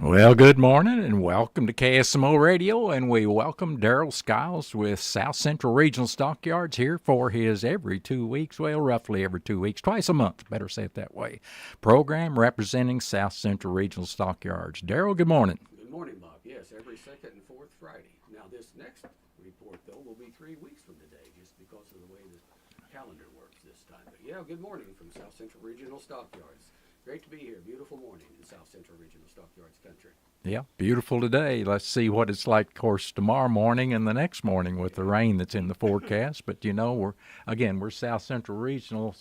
Well, good morning and welcome to KSMO Radio, and we welcome Daryl Skiles with South Central Regional Stockyards here for his every 2 weeks, well, roughly every 2 weeks, twice a month, better say it that way, program representing South Central Regional Stockyards. Daryl, good morning. Good morning, Bob. Yes, every second and fourth Friday. Now, this next report, though, will be 3 weeks from today, just because of the way the calendar works this time. But yeah, good morning from South Central Regional Stockyards. Great to be here. Beautiful morning in South Central Regional Stockyards country. Yeah, beautiful today. Let's see what it's like, of course, tomorrow morning and the next morning with the rain that's in the forecast. But we're South Central Regional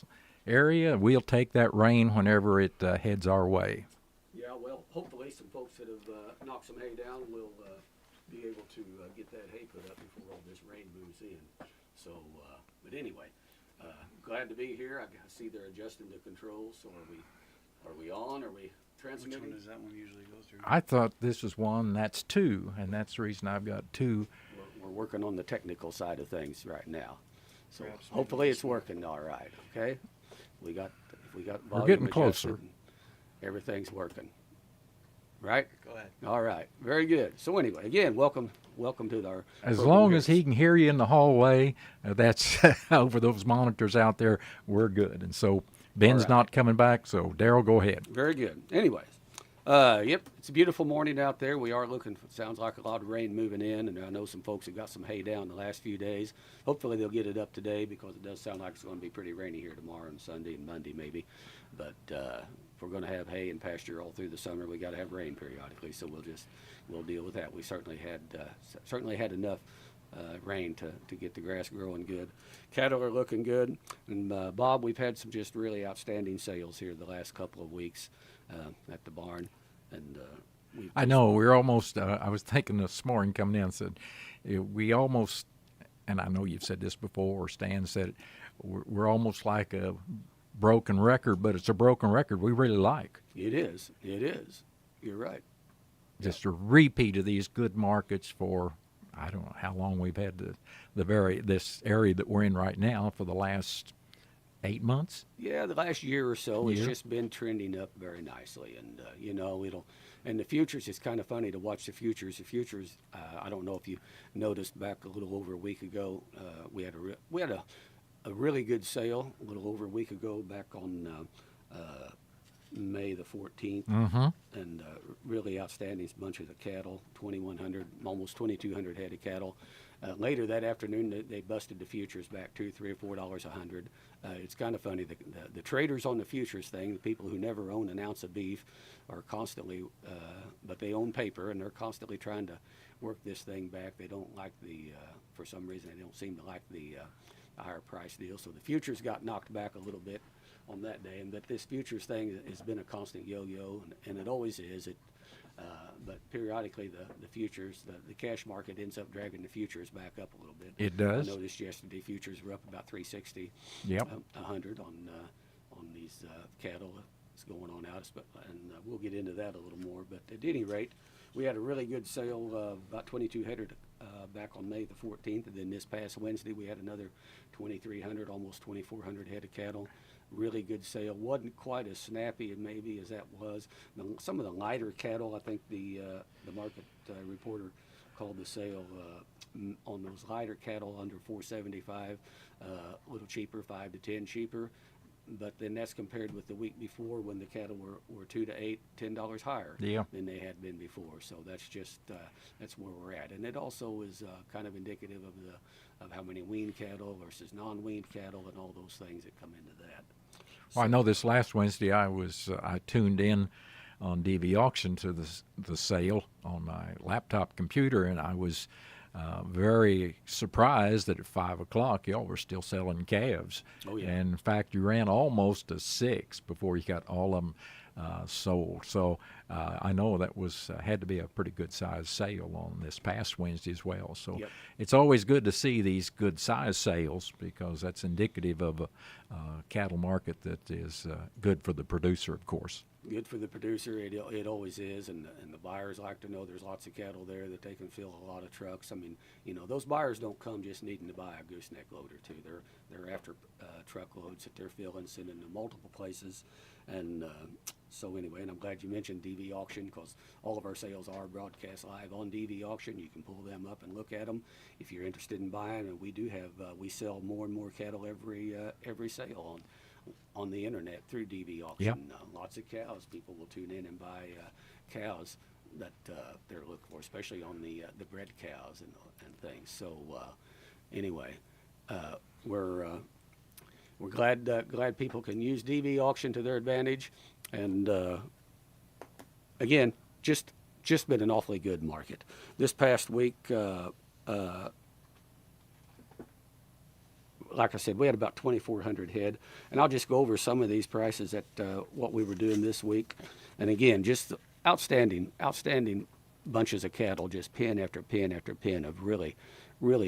area. We'll take that rain whenever it heads our way. Yeah, well, hopefully some folks that have knocked some hay down will be able to get that hay put up before all this rain moves in. So, but anyway, glad to be here. I see they're adjusting the controls. So are we on? Are we transmitting? Which one does that one usually go through? I thought this was one, that's two, and that's the reason I've got two. We're working on the technical side of things right now. So Perhaps hopefully it's working all right, okay? If we got We're volume getting adjusted closer. and everything's working. Right? Go ahead. All right. Very good. So anyway, again, welcome to our As program long here. as he can hear you in the hallway, that's over those monitors out there, we're good. And so Ben's right. not coming back, so Daryl, go ahead. Very good. Anyways, yep, it's a beautiful morning out there. We are looking for, sounds like a lot of rain moving in, and I know some folks have got some hay down the last few days. Hopefully they'll get it up today, because it does sound like it's going to be pretty rainy here tomorrow and Sunday and Monday maybe. But if we're going to have hay and pasture all through the summer, we got to have rain periodically. So we'll deal with that. We certainly had enough rain to get the grass growing good. Cattle are looking good. And Bob, we've had some just really outstanding sales here the last couple of weeks at the barn. And I know, we're almost, I was thinking this morning coming in, said, we almost, and I know you've said this before, or Stan said it, we're almost like a broken record, but it's a broken record we really like. It is. You're right. Just a repeat of these good markets for, I don't know how long we've had this area that we're in right now for the last 8 months. Yeah, the last year or so, it's just been trending up very nicely, and and the futures. It's kind of funny to watch the futures. The futures. I don't know if you noticed back a little over a week ago, we had a really good sale a little over a week ago back on May the 14th, and really outstanding bunch of the cattle, 2,100, almost 2,200 head of cattle. Later that afternoon, they busted the futures back $2, $3, or $4 a hundred. It's kind of funny. The traders on the futures thing, the people who never own an ounce of beef, are constantly, but they own paper, and they're constantly trying to work this thing back. They don't like for some reason, they don't seem to like the higher price deal. So the futures got knocked back a little bit on that day, but this futures thing has been a constant yo-yo, and it always is. But periodically, the futures, the cash market ends up dragging the futures back up a little bit. It does. I noticed yesterday futures were up about 360, Yep. 100 on these cattle that's going on out, and we'll get into that a little more. But at any rate, we had a really good sale of about 2,200 back on May the 14th, and then this past Wednesday we had another 2,300, almost 2,400 head of cattle. Really good sale. Wasn't quite as snappy maybe as that was. Some of the lighter cattle, I think the market reporter called the sale on those lighter cattle under 475 a little cheaper, 5 to 10 cheaper. But then that's compared with the week before, when the cattle were $2 to $8, $10 higher than they had been before. So that's just that's where we're at, and it also is kind of indicative of how many weaned cattle versus non-weaned cattle and all those things that come into that. Well, I know this last Wednesday I tuned in on DV Auction to the sale on my laptop computer, and I was very surprised that at 5 o'clock y'all were still selling calves. Oh, yeah. And in fact, you ran almost to 6 before you got all of them sold. So I know that had to be a pretty good size sale on this past Wednesday as well. So Yep. It's always good to see these good size sales, because that's indicative of a cattle market that is good for the producer, of course. good for the producer. It always is, and the buyers like to know there's lots of cattle there that they can fill a lot of trucks. I mean, those buyers don't come just needing to buy a gooseneck load or two. They're after truckloads that they're filling, sending to multiple places, and so anyway. And I'm glad you mentioned DV auction, because all of our sales are broadcast live on DV auction. You can pull them up and look at them if you're interested in buying. And we do have we sell more and more cattle every sale on the internet through DV auction. Yep. Lots of cows. People will tune in and buy cows that they're looking for, especially on the bred cows and things. So anyway, we're glad people can use DV auction to their advantage, and again, just been an awfully good market this past week. Like I said, we had about 2,400 head, and I'll just go over some of these prices at what we were doing this week. And again, just outstanding bunches of cattle, just pin after pin after pin of really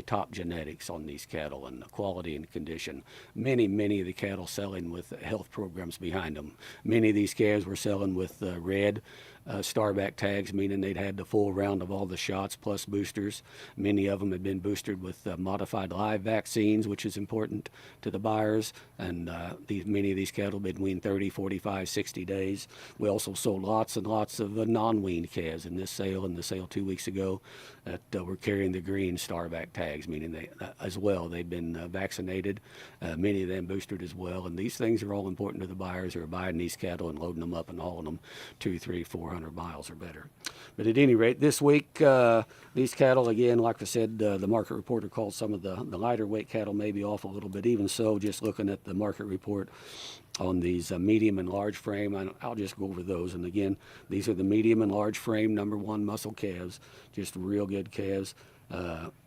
top genetics on these cattle, and the quality and condition. Many of the cattle selling with health programs behind them. Many of these calves were selling with red starback tags, meaning they'd had the full round of all the shots plus boosters. Many of them had been boosted with modified live vaccines, which is important to the buyers. And many of these cattle have been weaned 30, 45, 60 days. We also sold lots and lots of non-weaned calves in this sale and the sale 2 weeks ago that were carrying the green starback tags, meaning they as well they've been vaccinated. Many of them boosted as well. And these things are all important to the buyers who are buying these cattle and loading them up and hauling them 200, 300, 400 miles or better. But at any rate, this week, these cattle, again, like I said, the market reporter called some of the lighter weight cattle maybe off a little bit. Even so, just looking at the market report on these medium and large frame, I'll just go over those. And again, these are the medium and large frame number one muscle calves, just real good calves.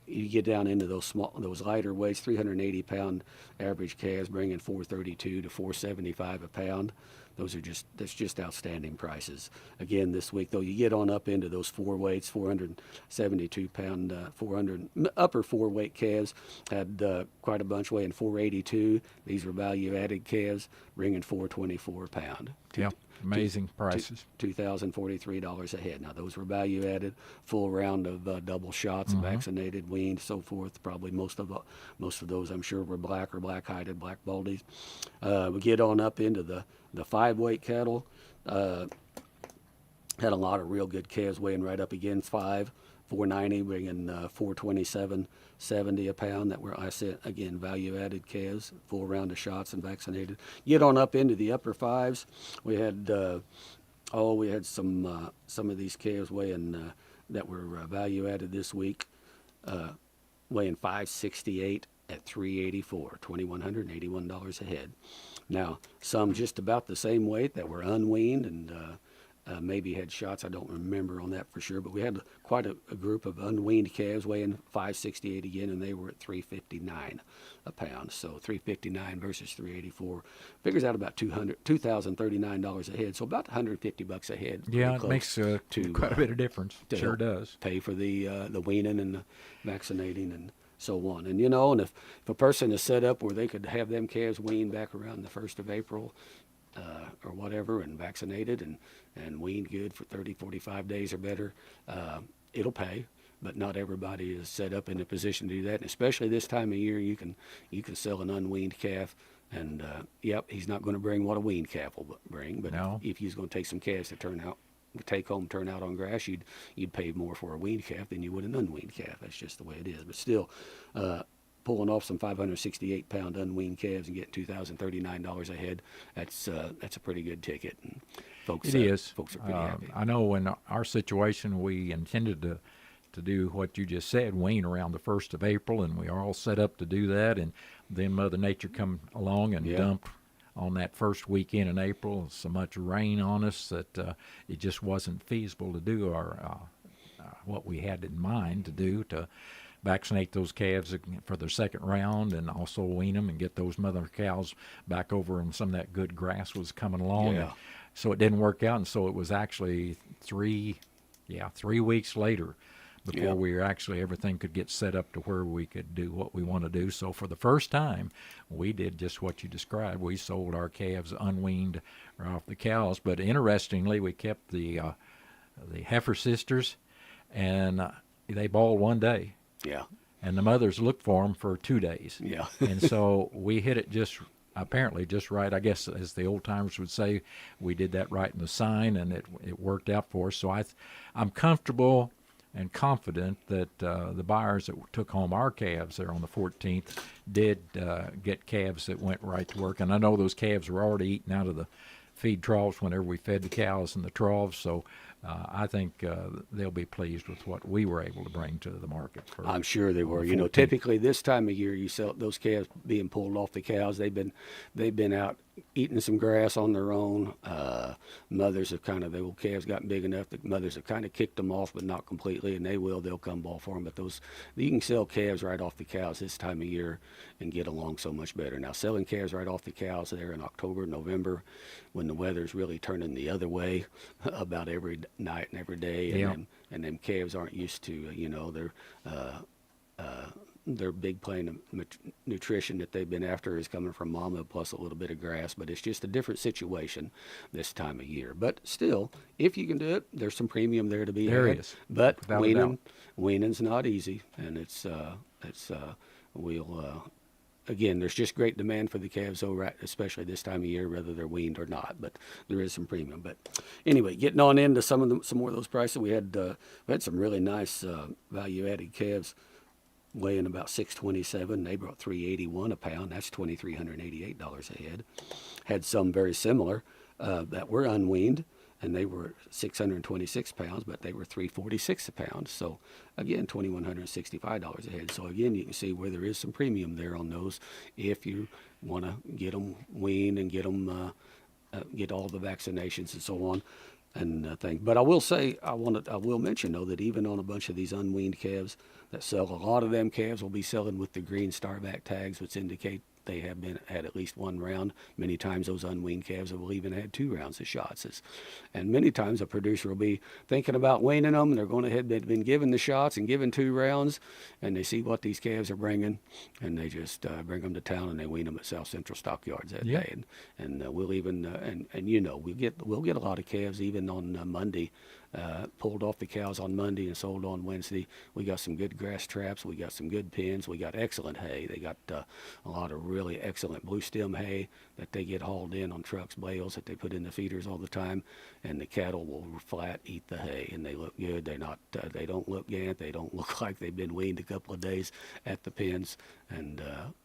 You get down into those lighter weights, 380 pound average calves, bringing 432 to 475 a pound. That's just outstanding prices. Again, this week though, you get on up into those four weights, 472 pound, 400 upper four weight calves had quite a bunch weighing 482. These were value added calves, bringing 424 a pound. Yep. Amazing prices. $2,043 a head. Now those were value added, full round of double shots, vaccinated, weaned, so forth. Probably most of those I'm sure were black or black-hided, black baldies. We get on up into the 5-weight cattle. Had a lot of real good calves weighing right up against 490, bringing 427.70 a pound. That were, I said again, value added calves, full round of shots and vaccinated. Get on up into the upper 5s. We had some of these calves weighing that were value added this week, weighing 568 at 384, $2,181 a head. Now some just about the same weight that were unweaned and maybe had shots. I don't remember on that for sure, but we had quite a group of unweaned calves weighing 568 again, and they were at 359 a pound. So 359 versus 384 figures out about $2,039 a head. So about $150 a head. Yeah, it makes quite a bit of difference. Sure does. Pay for the weaning and the vaccinating and so on. And and if a person is set up where they could have them calves weaned back around the 1st of April, or whatever, and vaccinated and weaned good for 30, 45 days or better, it'll pay. But not everybody is set up in a position to do that. And especially this time of year, you can sell an unweaned calf, and he's not going to bring what a weaned calf will bring. But no. If he's going to take some calves to turn out on grass, you'd pay more for a weaned calf than you would an unweaned calf. That's just the way it is. But still, pulling off some 568 pound unweaned calves and getting $2,039 a head, that's a pretty good ticket. And folks are pretty happy. I know in our situation we intended to do what you just said, wean around the 1st of April, and we are all set up to do that. And then Mother Nature come along and dumped on that first weekend in April so much rain on us that it just wasn't feasible to do our what we had in mind to do, to vaccinate those calves for their second round and also wean them and get those mother cows back over, and some of that good grass was coming along. Yeah. So it didn't work out, and so it was actually 3 weeks later before we were actually everything could get set up to where we could do what we want to do. So for the first time, we did just what you described. We sold our calves unweaned or off the cows. But interestingly, we kept the heifer sisters, and they bawled one day. Yeah. And the mothers looked for them for 2 days. Yeah. And so we hit it apparently just right. I guess, as the old timers would say, we did that right in the sign, and it worked out for us. So I'm comfortable and confident that the buyers that took home our calves there on the 14th did get calves that went right to work. And I know those calves were already eaten out of the feed troughs whenever we fed the cows in the troughs. So I think they'll be pleased with what we were able to bring to the market. I'm sure they were. You know, typically this time of year, you sell those calves being pulled off the cows. They've been out eating some grass on their own. Mothers have the old calves gotten big enough that mothers have kind of kicked them off, but not completely, and they'll come ball for them. But you can sell calves right off the cows this time of year and get along so much better. Now, selling calves right off the cows there in October, November, when the weather's really turning the other way about every night and every day, and them calves aren't used to, their big plane of nutrition that they've been after is coming from mama plus a little bit of grass, but it's just a different situation this time of year. But still, if you can do it, there's some premium there to be had. There is. But weaning's not easy, and again, there's just great demand for the calves, especially this time of year, whether they're weaned or not. But there is some premium. But anyway, getting on into some more of those prices, we had some really nice value-added calves weighing about 627. They brought $381 a pound. That's $2,388 a head. Had some very similar that were unweaned, and they were 626 pounds, but they were $346 a pound. So again, $2,165 a head. So again, you can see where there is some premium there on those if you want to get them weaned and get them get all the vaccinations and so on and things. But I will say, I will mention though that even on a bunch of these unweaned calves that sell, a lot of them calves will be selling with the green starback tags, which indicate they have had at least one round. Many times those unweaned calves will even had 2 rounds of shots. And many times a producer will be thinking about weaning them, and they're going ahead, they've been given the shots and given 2 rounds, and they see what these calves are bringing, and they just bring them to town and they wean them at South Central Stockyards that day. And we'll even, we'll get a lot of calves even on Monday, pulled off the cows on Monday and sold on Wednesday. We got some good grass traps. We got some good pens. We got excellent hay. They got a lot of really excellent blue stem hay that they get hauled in on trucks, bales that they put in the feeders all the time. And the cattle will flat eat the hay, and they look good. They don't look gant. They don't look like they've been weaned a couple of days at the pens. And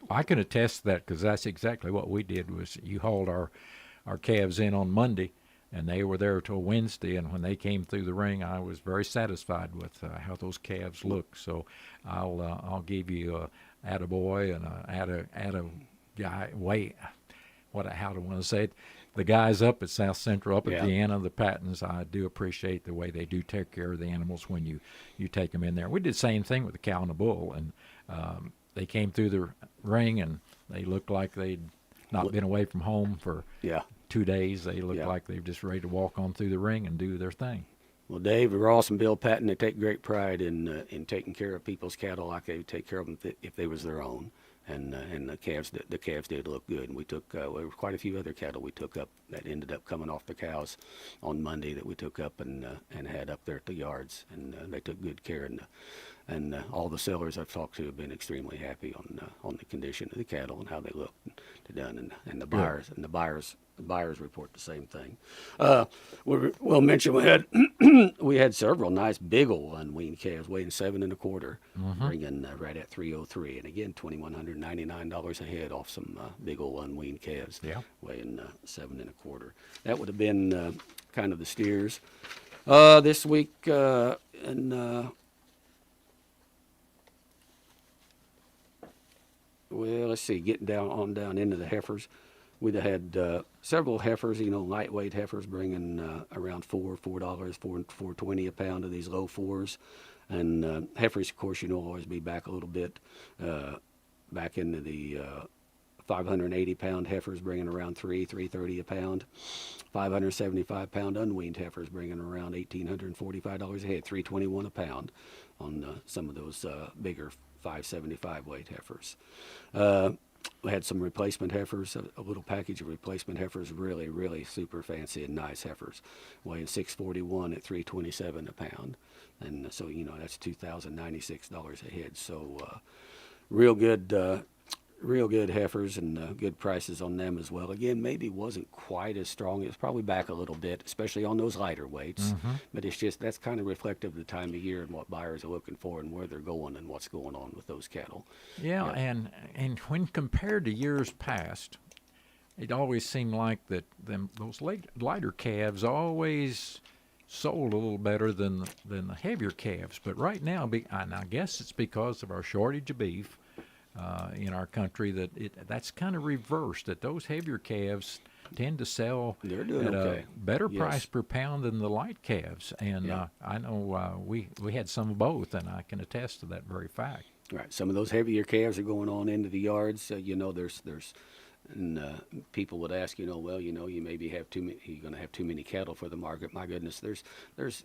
I can attest to that, because that's exactly what we did. Was you hauled our calves in on Monday, and they were there till Wednesday, and when they came through the ring, I was very satisfied with how those calves look. So I'll give you a attaboy and a atta guy. How do I want to say it? The guys up at South Central, up at Vienna, the Pattons, I do appreciate the way they do take care of the animals when you take them in there. We did the same thing with the cow and the bull, and they came through the ring, and they looked like they'd not been away from home for 2 days. They look like they're just ready to walk on through the ring and do their thing. Well, Dave, Ross, and Bill Patton, they take great pride in taking care of people's cattle like they would take care of them if they was their own. And the calves did look good. And we took there were quite a few other cattle we took up that ended up coming off the cows on Monday that we took up and had up there at the yards. And they took good care. And all the sellers I've talked to have been extremely happy on the condition of the cattle and how they look done. And the buyers report the same thing. We'll mention we had several nice big old unweaned calves weighing 7 1/4, bringing right at 303, and again $2,199 a head off some big old unweaned calves weighing 7 1/4. That would have been kind of the steers this week. Well, let's see, getting down into the heifers. We'd have had several heifers, lightweight heifers bringing around $4, $4.20 a pound of these low 4s. And heifers, of course, always be back a little bit, back into the 580-pound heifers bringing around $330 a pound. 575-pound unweaned heifers bringing around $1,845 a head, $321 a pound on some of those bigger 575 weight heifers. We had some replacement heifers, a little package of replacement heifers, really, really super fancy and nice heifers, weighing 641 at 327 a pound. And so, that's $2,096 a head. So real good heifers and good prices on them as well. Again, maybe wasn't quite as strong. It was probably back a little bit, especially on those lighter weights. But it's just, that's kind of reflective of the time of year and what buyers are looking for and where they're going and what's going on with those cattle. Yeah, and when compared to years past, it always seemed like that those lighter calves always sold a little better than the heavier calves. But right now, and I guess it's because of our shortage of beef in our country, that's kind of reversed, that those heavier calves tend to sell at a better price per pound than the light calves. And I know we had some of both, and I can attest to that very fact. Right. Some of those heavier calves are going on into the yards. There's and people would ask, well, you maybe have too many, you're going to have too many cattle for the market. My goodness,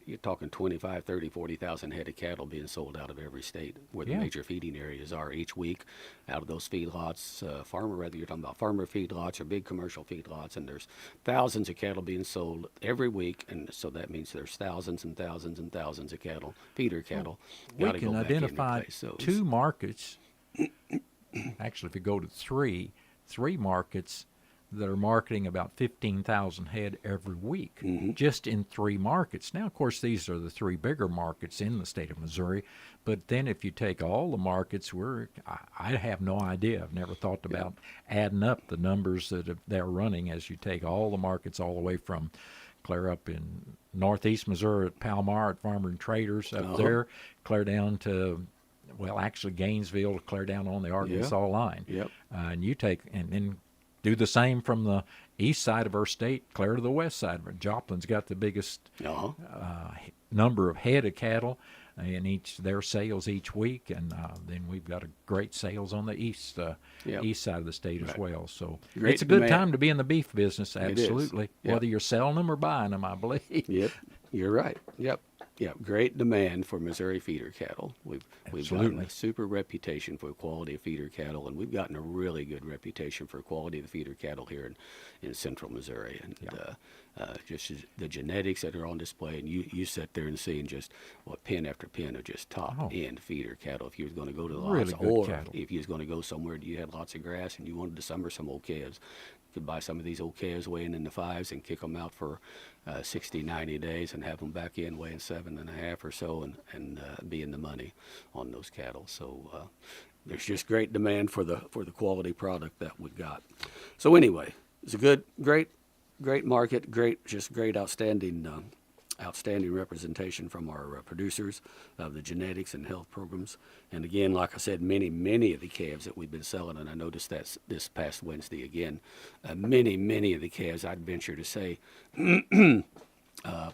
you're talking 25, 30, 40,000 head of cattle being sold out of every state where the major feeding areas are each week. Out of those feedlots, you're talking about farmer feedlots or big commercial feedlots, and there's thousands of cattle being sold every week, and so that means there's thousands and thousands and thousands of cattle, feeder cattle. We can identify two markets. Actually, if you go to three markets that are marketing about 15,000 head every week, just in three markets. Now, of course, these are the three bigger markets in the state of Missouri, but then if you take all the markets, I have no idea. I've never thought about adding up the numbers that they're running as you take all the markets all the way from clear up in northeast Missouri at Palmar at Farmer and Traders up there, clear down to, well, actually Gainesville, clear down on the Arkansas line. And you take, and then do the same from the east side of our state, clear to the west side of it. Joplin's got the biggest number of head of cattle in their sales each week, and then we've got a great sales on the east side of the state as well. So it's a good time to be in the beef business, absolutely, whether you're selling them or buying them, I believe. Yep, you're right. Yep, great demand for Missouri feeder cattle. We've gotten a super reputation for quality of feeder cattle, and we've gotten a really good reputation for quality of the feeder cattle here in central Missouri. And just the genetics that are on display, and you sit there and see just what pen after pen of just top-end feeder cattle. If you was going to go to the lots, or cattle. If you was going to go somewhere you had lots of grass and you wanted to summer some old calves, you could buy some of these old calves weighing in the 5s and kick them out for 60, 90 days and have them back in weighing 7.5 or so and be in the money on those cattle. So there's just great demand for the quality product that we got. So anyway, it's a great market, great outstanding representation from our producers of the genetics and health programs. And again, like I said, many of the calves that we've been selling, and I noticed that this past Wednesday again, many of the calves, I'd venture to say,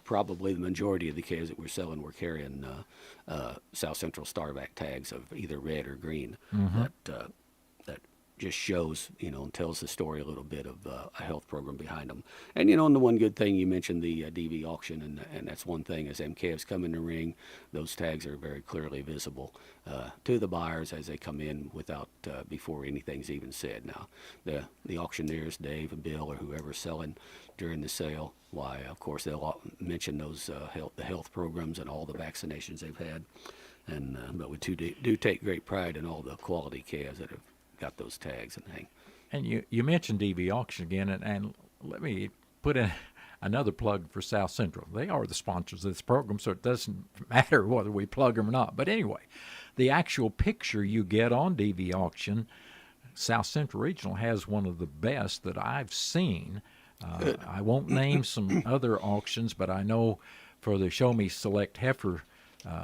probably the majority of the calves that we're selling were carrying South Central Starback tags of either red or green. That just shows, and tells the story a little bit of a health program behind them. And, and the one good thing, you mentioned the DV auction, and that's one thing, as them calves come in the ring, those tags are very clearly visible to the buyers as they come in before anything's even said. Now, the auctioneers, Dave and Bill or whoever's selling during the sale, why, of course, they'll mention those the health programs and all the vaccinations they've had. And but we do take great pride in all the quality calves that have got those tags and hang. And you mentioned DV Auction again, and let me put in another plug for South Central. They are the sponsors of this program, so it doesn't matter whether we plug them or not. But anyway, the actual picture you get on DV Auction, South Central Regional has one of the best that I've seen. I won't name some other auctions, but I know for the Show Me Select Heifer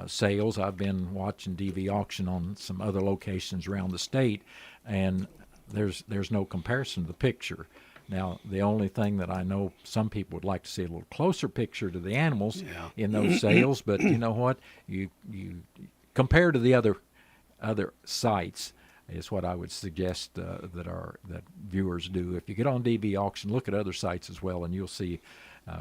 sales, I've been watching DV Auction on some other locations around the state, and there's no comparison to the picture. Now, the only thing that I know, some people would like to see a little closer picture to the animals in those sales, but you know what? You compare to the other sites, is what I would suggest that viewers do. If you get on DV auction, look at other sites as well, and you'll see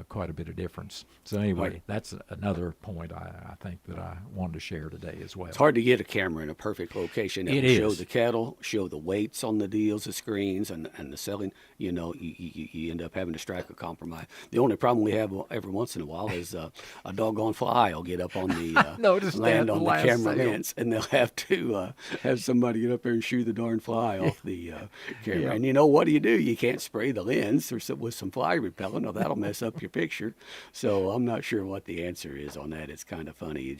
quite a bit of difference. So anyway, Right. that's another point I think that I wanted to share today as well. It's hard to get a camera in a perfect location that It will show is. the cattle, show the weights on the deals, the screens, and the selling. You know, you end up having to strike a compromise. The only problem we have every once in a while is a doggone fly will get up on the Noticed land that on the last camera sale. lens, and they'll have to have somebody get up there and shoo the darn fly off the camera. Yeah. And you know, what do? You can't spray the lens with some fly repellent, or that'll mess up your picture. So I'm not sure what the answer is on that. It's kind of funny.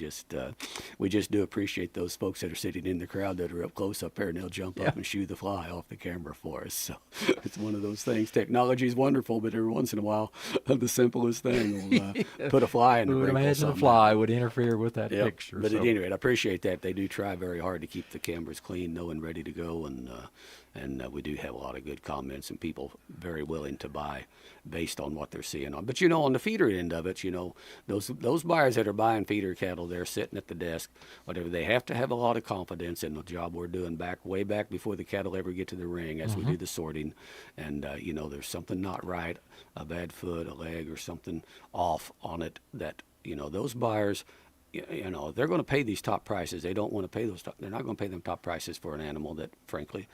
We just do appreciate those folks that are sitting in the crowd that are up close up there, and they'll jump up and shoo the fly off the camera for us. So it's one of those things. Technology is wonderful, but every once in a while, the simplest thing will put a fly in the Who would wrinkle imagine a somehow. fly would interfere with that Yep. picture? But so. at any rate, I appreciate that. They do try very hard to keep the cameras clean, and ready to go, and we do have a lot of good comments and people very willing to buy based on what they're seeing on. But you know, on the feeder end of it, you know, those buyers that are buying feeder cattle, they're sitting at the desk, whatever. They have to have a lot of confidence in the job we're doing way back before the cattle ever get to the ring, as we do the sorting. And you know, there's something not right, a bad foot, a leg, or something off on it that, you know, those buyers, you know, they're going to pay these top prices. They don't want to pay they're not going to pay them top prices for an animal that, frankly,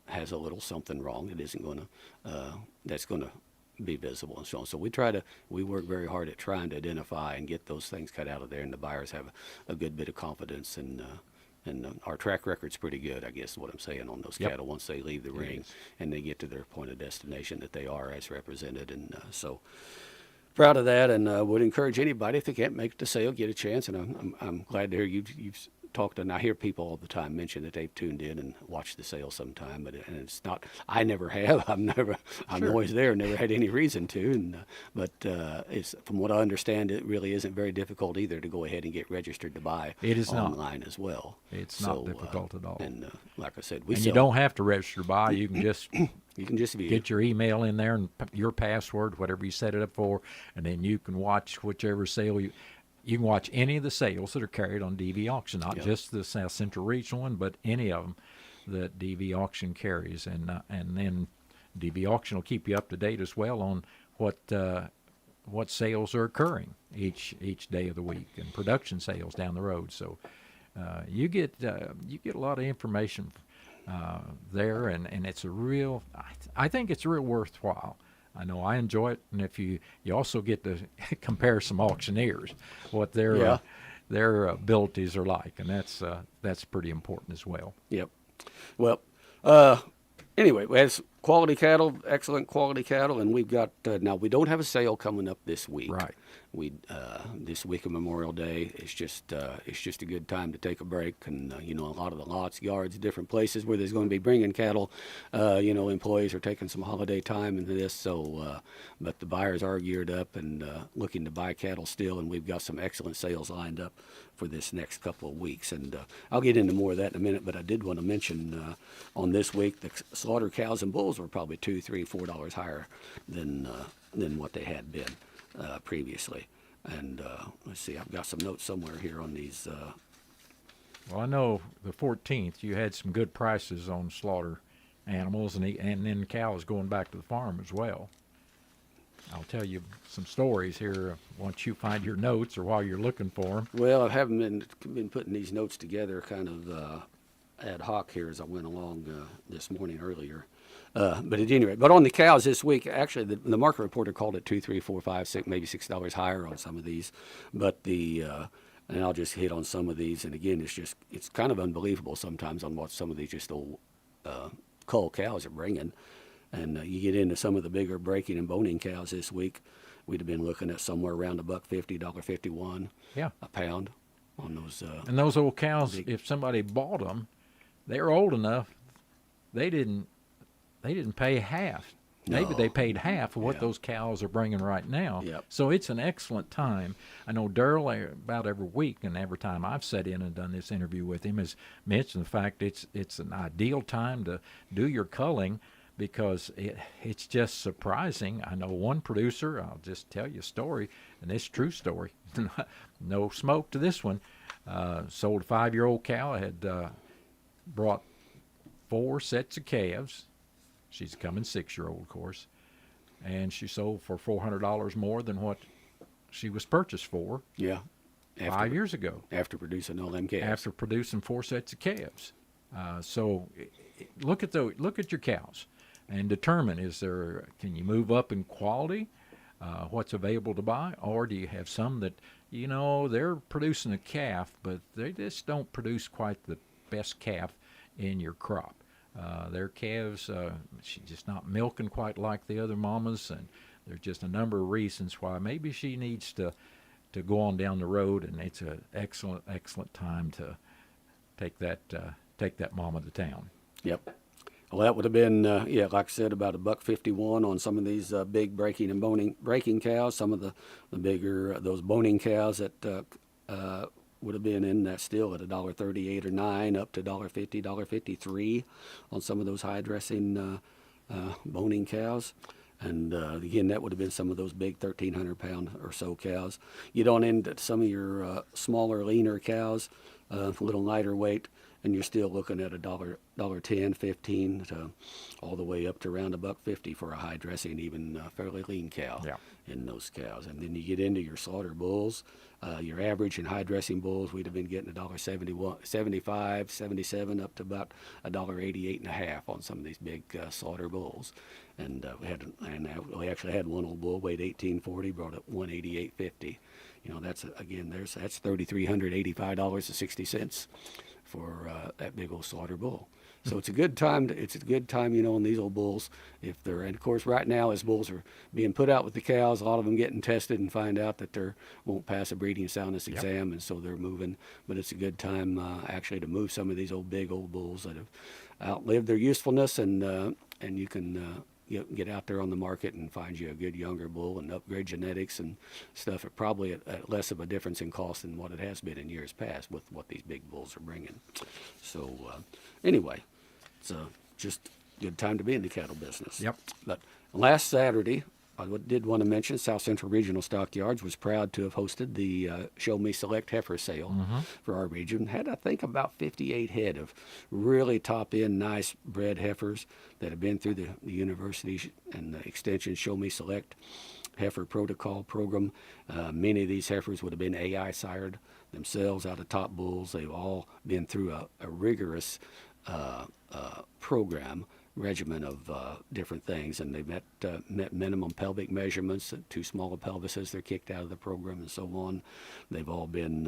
has a little something wrong that isn't going to, that's going to be visible and so on. So we work very hard at trying to identify and get those things cut out of there, and the buyers have a good bit of confidence, and our track record's pretty good, I guess is what I'm saying, on those cattle once they leave the ring and they get to their point of destination, that they are as represented. And so proud of that, and would encourage anybody, if they can't make the sale, get a chance. And I'm glad to hear you've talked, and I hear people all the time mention that they've tuned in and watched the sale sometime, and it's not. I never have. I'm always there. Never had any reason to. And but it's, from what I understand, it really isn't very difficult either to go ahead and get registered to buy. It is online as well. It's not difficult at all. And like I said, you don't have to register to buy. You can just you can just view. Get your email in there and your password, whatever you set it up for, and then you can watch whichever sale you can watch any of the sales that are carried on DV Auction, not just the South Central Regional one, but any of them that DV Auction carries, and then DV Auction will keep you up to date as well on what sales are occurring each day of the week, and production sales down the road. So you get a lot of information there, and it's a real. I think it's real worthwhile. I know I enjoy it, and if you also get to compare some auctioneers, what their abilities are like, and that's pretty important as well. Yep. Well, anyway, we have quality cattle, excellent quality cattle, and we've got now we don't have a sale coming up this week. Right. We this week of Memorial Day, it's just a good time to take a break, and you know, a lot of the lots, yards, different places where there's going to be bringing cattle, you know, employees are taking some holiday time into this. So, but the buyers are geared up and looking to buy cattle still, and we've got some excellent sales lined up for this next couple of weeks, and I'll get into more of that in a minute. But I did want to mention on this week, the slaughter cows and bulls were probably $2, $3, $4 higher than what they had been previously. And let's see, I've got some notes somewhere here on these. Well, I know the 14th you had some good prices on slaughter animals, and then cows going back to the farm as well. I'll tell you some stories here once you find your notes or while you're looking for them. Well, I haven't been putting these notes together kind of ad hoc here as I went along this morning earlier. But at any rate, on the cows this week, actually the market reporter called it $2, $3, $4, $5, $6, maybe $6 higher on some of these. But and I'll just hit on some of these. And again, it's kind of unbelievable sometimes on what some of these just old cull cows are bringing. And you get into some of the bigger breaking and boning cows this week, we'd have been looking at somewhere around $1.50, $1.51 a pound on those. And those old cows, if somebody bought them, they were old enough, they didn't pay half. Maybe they paid half of what those cows are bringing right now. Yep. So it's an excellent time. I know Daryl, about every week and every time I've sat in and done this interview with him, has mentioned the fact it's an ideal time to do your culling, because it's just surprising. I know one producer, I'll just tell you a story, and it's a true story. No smoke to this one. Sold a 5-year-old cow, had brought 4 sets of calves. She's coming 6-year-old, of course. And she sold for $400 more than what she was purchased for Yeah. 5 years ago. After producing all them calves. After producing 4 sets of calves. So look at your cows and determine, can you move up in quality, what's available to buy, or do you have some that, they're producing a calf, but they just don't produce quite the best calf in your crop. Their calves, she's just not milking quite like the other mamas, and there's just a number of reasons why maybe she needs to go on down the road, and it's an excellent time to take that mama to town. Yep. Well, that would have been, like I said, about $1.51 on some of these big breaking and breaking cows. Some of the bigger, those boning cows that would have been in that still at $1.38 or $1.9 up to $1.50, $1.53 on some of those high dressing boning cows. And again, that would have been some of those big 1,300-pound or so cows. You don't end at some of your smaller, leaner cows, a little lighter weight, and you're still looking at $1.10, $1.15 to all the way up to around $1.50 for a high dressing, even fairly lean cow in those cows. And then you get into your slaughter bulls. Your average and high dressing bulls, we'd have been getting $1.71, $1.75, $1.77 up to about $1.88.5 on some of these big slaughter bulls. And we actually had one old bull weighed 1840, brought up 188.50. That's $3,385.60 for that big old slaughter bull. So it's a good time. On these old bulls, and of course right now as bulls are being put out with the cows, a lot of them getting tested and find out that they won't pass a breeding soundness exam, and so they're moving. But it's a good time actually to move some of these big old bulls that have outlived their usefulness, and you can get out there on the market and find you a good younger bull and upgrade genetics and stuff. It probably at less of a difference in cost than what it has been in years past with what these big bulls are bringing. So anyway, it's just a good time to be in the cattle business. Yep. But last Saturday, I did want to mention South Central Regional Stockyards was proud to have hosted the Show Me Select Heifer Sale for our region. Had, I think, about 58 head of really top-end, nice bred heifers that have been through the university and the extension Show Me Select Heifer Protocol program. Many of these heifers would have been AI sired themselves out of top bulls. They've all been through a rigorous regimen of different things, and they've met minimum pelvic measurements. Too small of pelvises, they're kicked out of the program, and so on. They've all been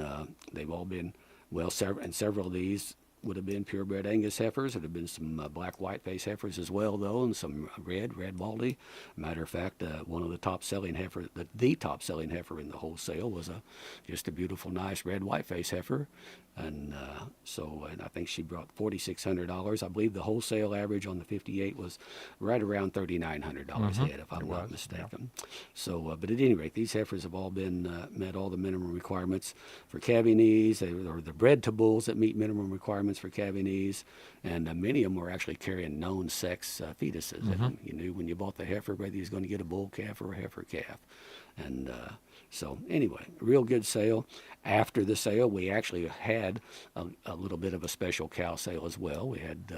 well, and several of these would have been purebred Angus heifers. There have been some black white-face heifers as well, though, and some red baldy. Matter of fact, one of the top-selling heifers, the top-selling heifer in the wholesale was just a beautiful, nice red white-face heifer. And and I think she brought $4,600. I believe the wholesale average on the 58 was right around $3,900 head, if I'm not mistaken. Yeah. So, but at any rate, these heifers have all been met all the minimum requirements for calving knees. They're bred to bulls that meet minimum requirements for calving knees, and many of them were actually carrying known sex fetuses. And you knew when you bought the heifer whether he was going to get a bull calf or a heifer calf. And so anyway, real good sale. After the sale, we actually had a little bit of a special cow sale as well. We had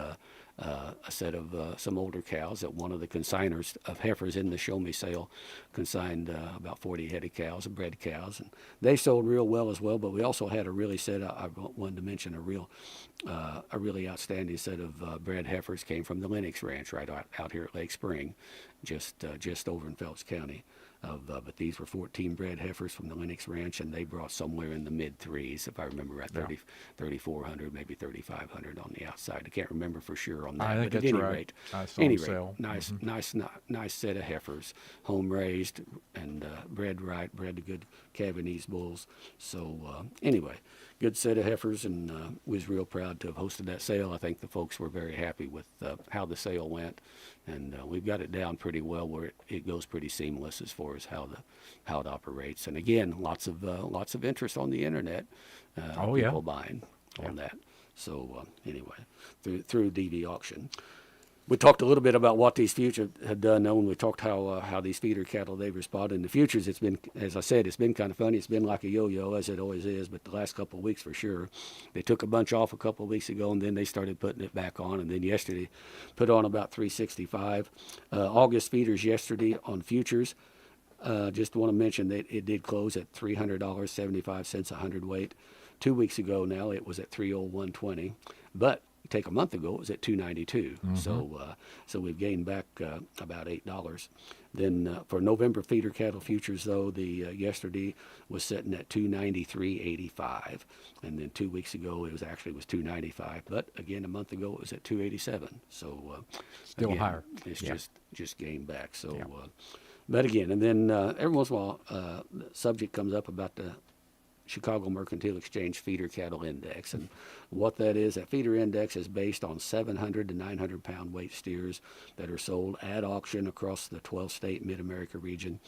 a set of some older cows that one of the consigners of heifers in the Show Me sale consigned about 40 head of cows, bred cows, and they sold real well as well. But we also had I wanted to mention a really outstanding set of bred heifers came from the Lennox Ranch right out here at Lake Spring, just over in Phelps County. But these were 14 bred heifers from the Lennox Ranch, and they brought somewhere in the mid-3s, if I remember right, 3,400, maybe 3,500 on the outside. I can't remember for sure on that. I think but that's at right. any rate, nice set of heifers, home-raised and bred right, bred to good Cabanese bulls. So anyway, good set of heifers, and was real proud to have hosted that sale. I think the folks were very happy with how the sale went, and we've got it down pretty well where it goes pretty seamless as far as how it operates. And again, lots of interest on the internet. People buying on that. So anyway, through DV auction. We talked a little bit about what these futures had done. When we talked how these feeder cattle, they've responded. In the futures, it's been, as I said, it's been kind of funny. It's been like a yo-yo, as it always is, but the last couple of weeks for sure. They took a bunch off a couple of weeks ago, and then they started putting it back on. And then yesterday, put on about 365. August feeders yesterday on futures. Just want to mention that it did close at $300.75 a hundredweight. 2 weeks ago now, it was at 301.20, but take a month ago, it was at $2.92. So we've gained back about $8. Then for November feeder cattle futures, though, the yesterday was sitting at $293.85, and then 2 weeks ago it was $295. But again, a month ago it was at $287. So still again, higher. It's just gained back. So, but again, and then every once in a while, the subject comes up about the Chicago Mercantile Exchange Feeder Cattle Index. And what that is, that feeder index is based on 700 to 900 pound weight steers that are sold at auction across the 12-state Mid-America region.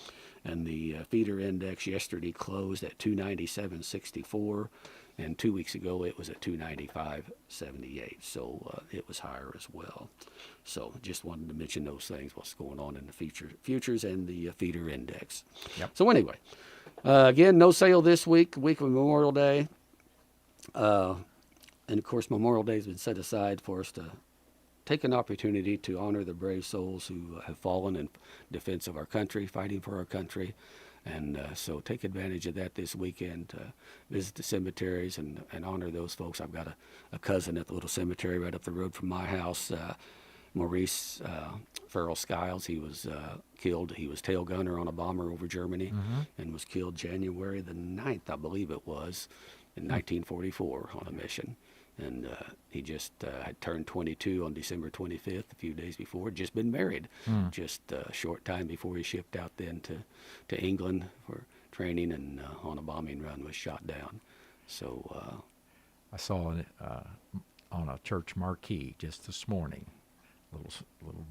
And the feeder index yesterday closed at 297.64, and 2 weeks ago it was at 295.78. So it was higher as well. So just wanted to mention those things, what's going on in the futures and the feeder index. So anyway, again, no sale this week of Memorial Day. And of course, Memorial Day has been set aside for us to take an opportunity to honor the brave souls who have fallen in defense of our country, fighting for our country. And so take advantage of that this weekend. Visit the cemeteries and honor those folks. I've got a cousin at the little cemetery right up the road from my house, Maurice Farrell Skiles. He was killed. He was tail gunner on a bomber over Germany and was killed January the 9th, I believe it was, in 1944 on a mission. And he just had turned 22 on December 25th, a few days before, just been married, just a short time before he shipped out then to England for training, and on a bombing run was shot down. So I saw it on a church marquee just this morning, little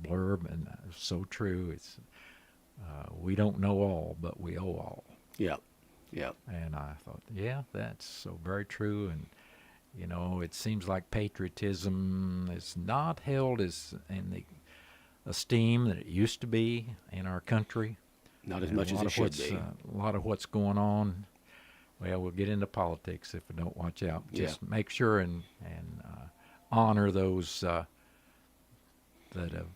blurb, and it was so true. It's we don't know all, but we owe all. Yeah. And I thought, that's so very true. And you know, it seems like patriotism is not held as in the esteem that it used to be in our country. Not as much as it should be. A lot of what's going on. Well, we'll get into politics if we don't watch out. Just make sure and honor those that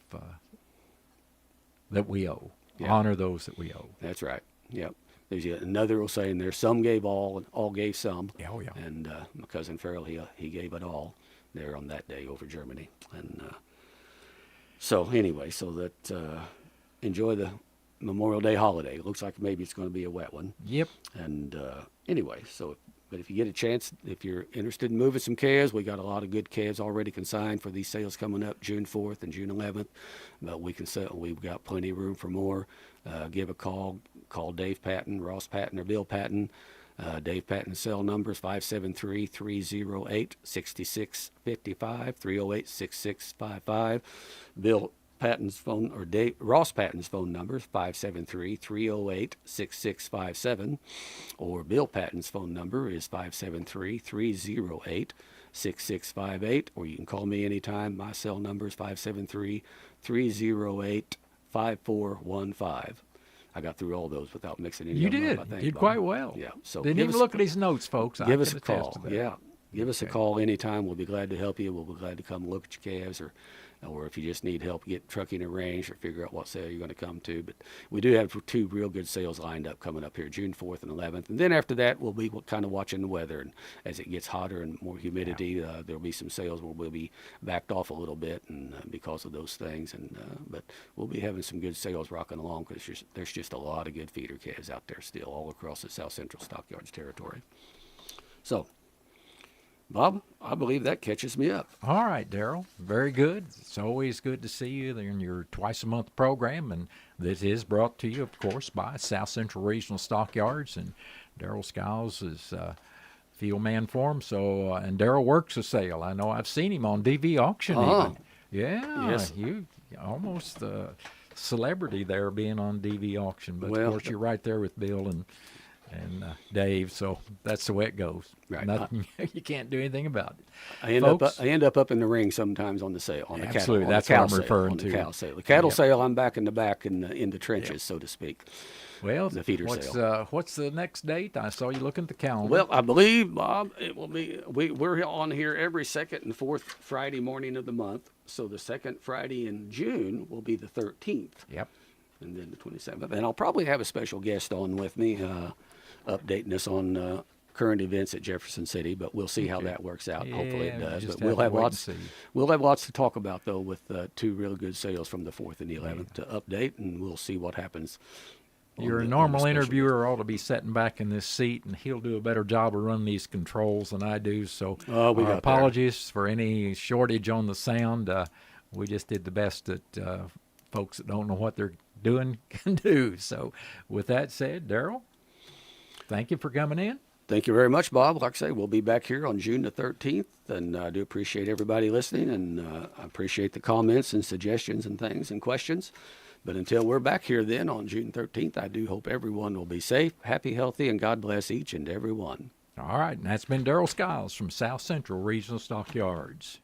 we owe. Honor those that we owe. That's right. Yep. There's another old saying there, some gave all and all gave some. And my cousin Farrell, he gave it all there on that day over Germany. And so anyway, so that enjoy the Memorial Day holiday. It looks like maybe it's going to be a wet one. Yep. And anyway, but if you get a chance, if you're interested in moving some calves, we got a lot of good calves already consigned for these sales coming up June 4th and June 11th. But we've got plenty of room for more. Give a call. Call Dave Patton, Ross Patton, or Bill Patton. Dave Patton's cell number is 573-308-6655, 308-6655. Bill Patton's phone, or Ross Patton's phone number is 573-308-6657, or Bill Patton's phone number is 573-308-6658, or you can call me anytime. My cell number is 573-308-5415. I got through all those without mixing any of them up, I think. You did quite well. Yeah. So didn't even look at his notes, folks. Give us a call. Give us a call anytime. We'll be glad to help you. We'll be glad to come look at your calves, or if you just need help get trucking arranged or figure out what sale you're going to come to. But we do have 2 real good sales lined up coming up here, June 4th and 11th. And then after that, we'll be kind of watching the weather. And as it gets hotter and more humidity, there'll be some sales where we'll be backed off a little bit and because of those things. But we'll be having some good sales rocking along, because there's just a lot of good feeder calves out there still all across the South Central Stockyards territory. So, Bob, I believe that catches me up. All right, Daryl. Very good. It's always good to see you in your twice-a-month program, and this is brought to you, of course, by South Central Regional Stockyards, and Daryl Skiles is field man for him. So, and Daryl works a sale. I know I've seen him on DV Auction even. Yeah, yes. You almost a celebrity there being on DV Auction, but of course you're right there with Bill and and Dave. So that's the way it goes. Right. Nothing, you can't do anything about it. I end up in the ring sometimes on the sale, on the Absolutely, cattle. that's on the what cow I'm referring sale, to. The cow sale. The cattle Yep. sale, I'm back in the back in the trenches, so to speak. Well, The feeder what's sale. what's the next date? I saw you looking at the calendar. Well, I believe, Bob, it will be. We're on here every second and fourth Friday morning of the month. So the second Friday in June will be the 13th. Yep. And then the 27th. And I'll probably have a special guest on with me, updating us on current events at Jefferson City. But we'll see how that works out. Hopefully it Yeah, does. just But we'll have to have wait and lots. see. We'll have lots to talk about though, with two really good sales from the 4th and the 11th to update, and we'll see what happens. Your on the normal special interviewer ought to be sitting back in this seat, and he'll do a better job of running these controls than I do. So Oh, we our got there. apologies for any shortage on the sound. We just did the best that folks that don't know what they're doing can do. So with that said, Daryl, thank you for coming in. Thank you very much, Bob. Like I say, we'll be back here on June the 13th, and I do appreciate everybody listening, and I appreciate the comments and suggestions and things and questions. But until we're back here then on June 13th, I do hope everyone will be safe, happy, healthy, and God bless each and every one. All right, and that's been Daryl Skiles from South Central Regional Stockyards.